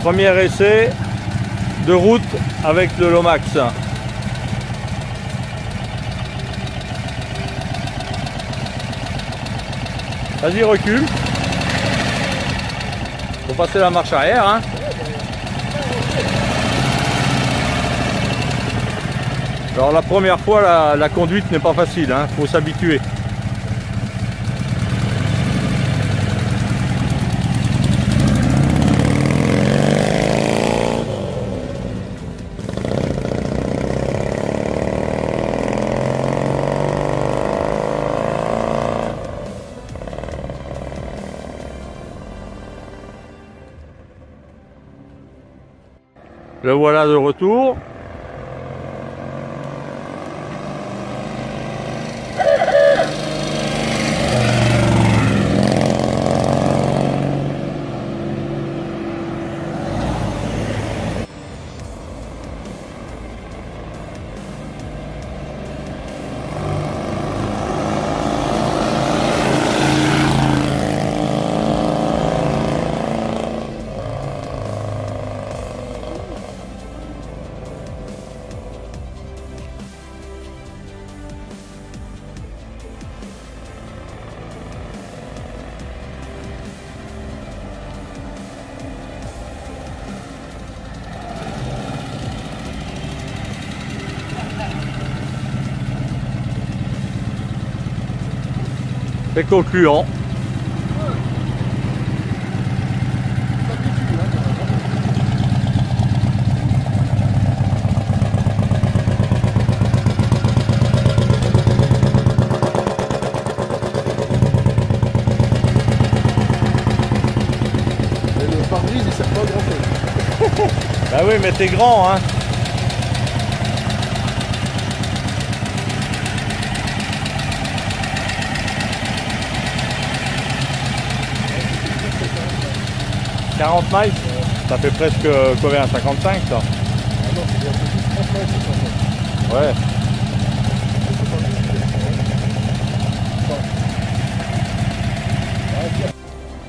Premier essai de route avec le Lomax. Vas-y, recule. Faut passer la marche arrière, hein. Alors la première fois, la conduite n'est pas facile, hein. Faut s'habituer. Le voilà de retour. C'est concluant. Le pare-brise il sert pas à grand chose. Bah oui, mais t'es grand, hein. « 40 miles, ça fait presque combien? 55 ça? Ah non, c'est un peu plus 30 mètres, c'est Ouais.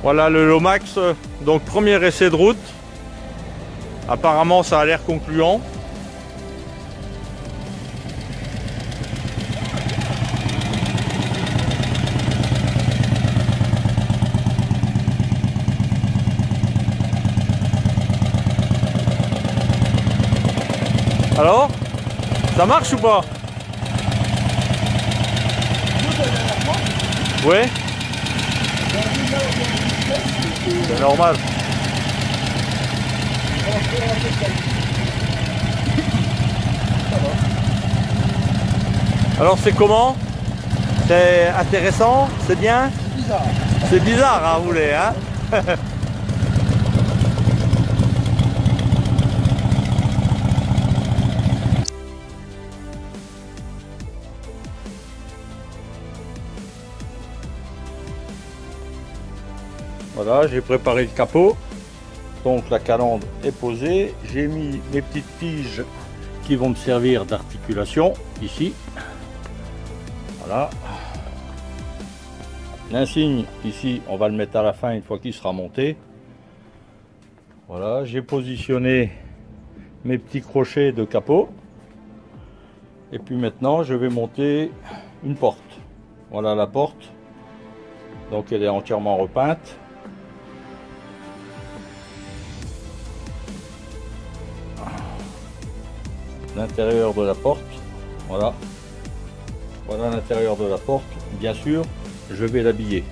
Voilà le Lomax, donc premier essai de route. Apparemment ça a l'air concluant. Alors, ça marche ou pas? Ouais. C'est normal. Alors c'est comment? C'est intéressant? C'est bien? bizarre. C'est bizarre à rouler, hein? Voilà, j'ai préparé le capot, donc la calandre est posée, j'ai mis mes petites tiges qui vont me servir d'articulation ici, voilà. L'insigne ici, on va le mettre à la fin une fois qu'il sera monté. Voilà, j'ai positionné mes petits crochets de capot, et puis maintenant je vais monter une porte. Voilà la porte, donc elle est entièrement repeinte. L'intérieur de la porte, voilà l'intérieur de la porte. Bien sûr je vais l'habiller,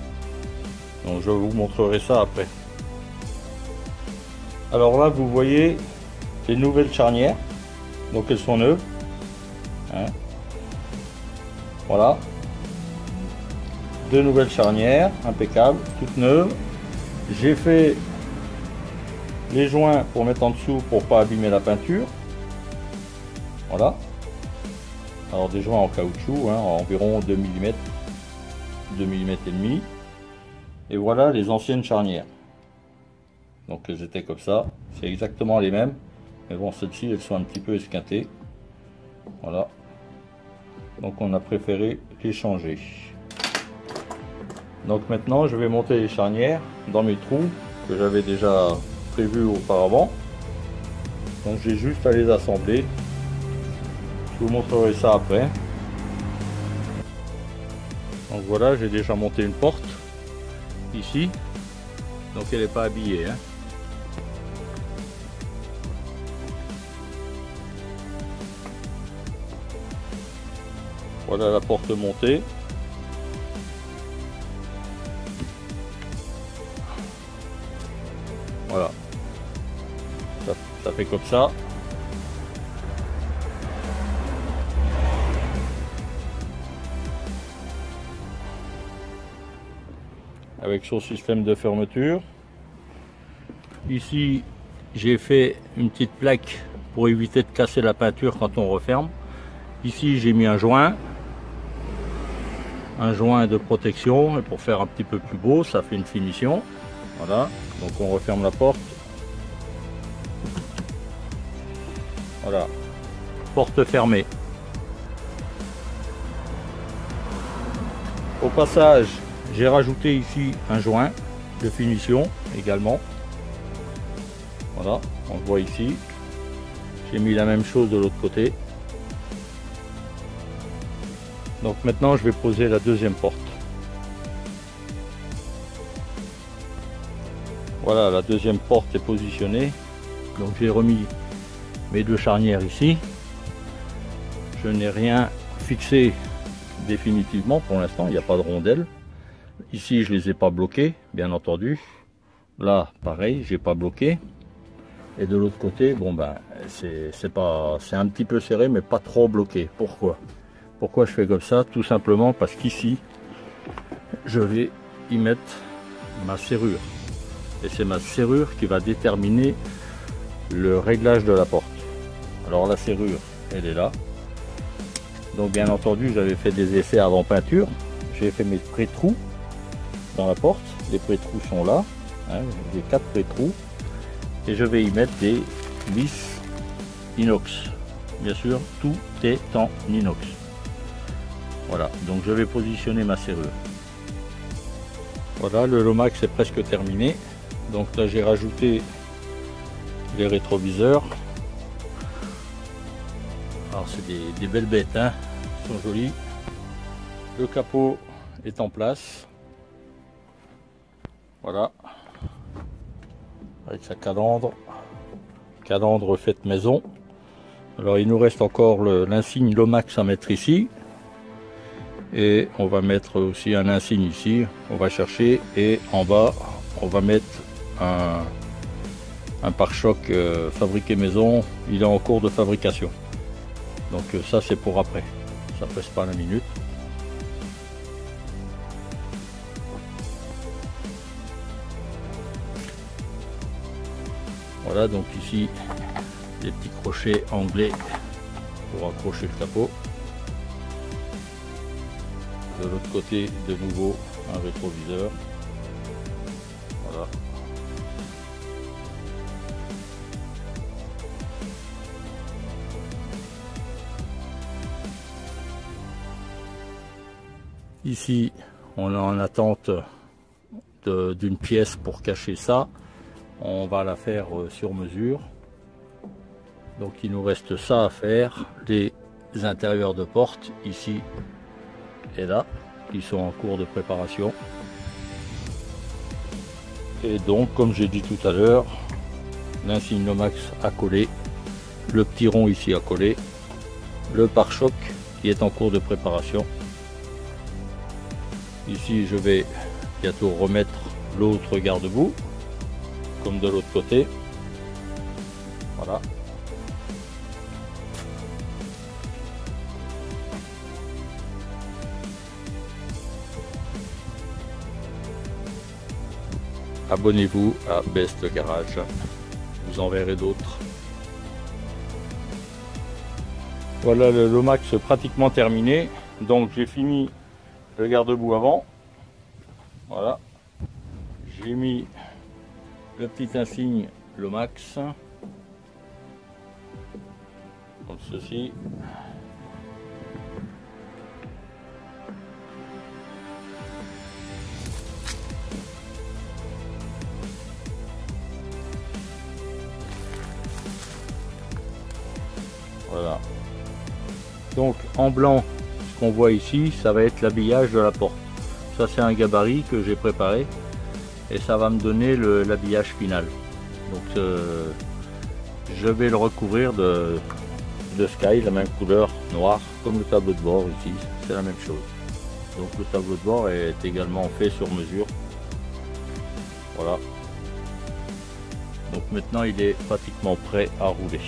donc je vous montrerai ça après. Alors là vous voyez les nouvelles charnières, donc elles sont neuves, hein. Voilà, deux nouvelles charnières impeccables, toutes neuves. J'ai fait les joints pour mettre en dessous pour pas abîmer la peinture. Voilà, alors des joints en caoutchouc, hein, environ 2 mm, 2 mm et demi. Et voilà les anciennes charnières. Donc elles étaient comme ça, c'est exactement les mêmes, mais bon, celles-ci elles sont un petit peu esquintées. Voilà, donc on a préféré les changer. Donc maintenant je vais monter les charnières dans mes trous que j'avais déjà prévu auparavant. Donc j'ai juste à les assembler. Je vous montrerai ça après. Donc voilà, j'ai déjà monté une porte ici. Donc elle n'est pas habillée, hein. Voilà la porte montée. Voilà. Ça fait comme ça. Avec son système de fermeture. Ici, j'ai fait une petite plaque pour éviter de casser la peinture quand on referme. Ici, j'ai mis un joint de protection, et pour faire un petit peu plus beau, ça fait une finition. Voilà, donc on referme la porte. Voilà, porte fermée. Au passage, j'ai rajouté ici un joint de finition également. Voilà, on le voit ici. J'ai mis la même chose de l'autre côté. Donc maintenant je vais poser la deuxième porte. Voilà, la deuxième porte est positionnée. Donc j'ai remis mes deux charnières ici. Je n'ai rien fixé définitivement pour l'instant, il n'y a pas de rondelles. Ici je les ai pas bloquées, bien entendu. Là pareil, j'ai pas bloqué. Et de l'autre côté, bon ben c'est un petit peu serré mais pas trop bloqué. Pourquoi je fais comme ça? Tout simplement parce qu'ici, je vais y mettre ma serrure. Et c'est ma serrure qui va déterminer le réglage de la porte. Alors la serrure, elle est là. Donc bien entendu, j'avais fait des essais avant peinture. J'ai fait mes pré-trous dans la porte. Les pré-trous sont là. Hein, j'ai 4 pré-trous. Et je vais y mettre des vis inox. Bien sûr, tout est en inox. Voilà, donc je vais positionner ma serrure. Voilà, le Lomax est presque terminé. Donc là j'ai rajouté les rétroviseurs. Alors c'est des belles bêtes, hein, ils sont jolis. Le capot est en place. Voilà. Avec sa calandre faite maison. Alors il nous reste encore l'insigne Lomax à mettre ici. Et on va mettre aussi un insigne ici, on va chercher, et en bas on va mettre un pare-choc fabriqué maison, il est en cours de fabrication. Donc ça c'est pour après, ça presse pas la minute. Voilà, donc ici des petits crochets anglais pour accrocher le capot. De l'autre côté, de nouveau un rétroviseur. Voilà. Ici, on est en attente d'une pièce pour cacher ça. On va la faire sur mesure. Donc il nous reste ça à faire. Les intérieurs de porte ici et là, qui sont en cours de préparation. Et donc, comme j'ai dit tout à l'heure, l'insigne Lomax à coller, le petit rond ici à coller, le pare-choc qui est en cours de préparation. Ici, je vais bientôt remettre l'autre garde-boue, comme de l'autre côté. Voilà. Abonnez-vous à Best Garage, vous en verrez d'autres. Voilà le Lomax pratiquement terminé. Donc j'ai fini le garde-boue avant. Voilà. J'ai mis le petit insigne Lomax. Comme ceci. Voilà. Donc en blanc, ce qu'on voit ici, ça va être l'habillage de la porte. Ça c'est un gabarit que j'ai préparé et ça va me donner l'habillage final. Donc je vais le recouvrir de Sky, la même couleur noire, comme le tableau de bord ici, c'est la même chose. Donc le tableau de bord est également fait sur mesure. Voilà. Donc maintenant il est pratiquement prêt à rouler.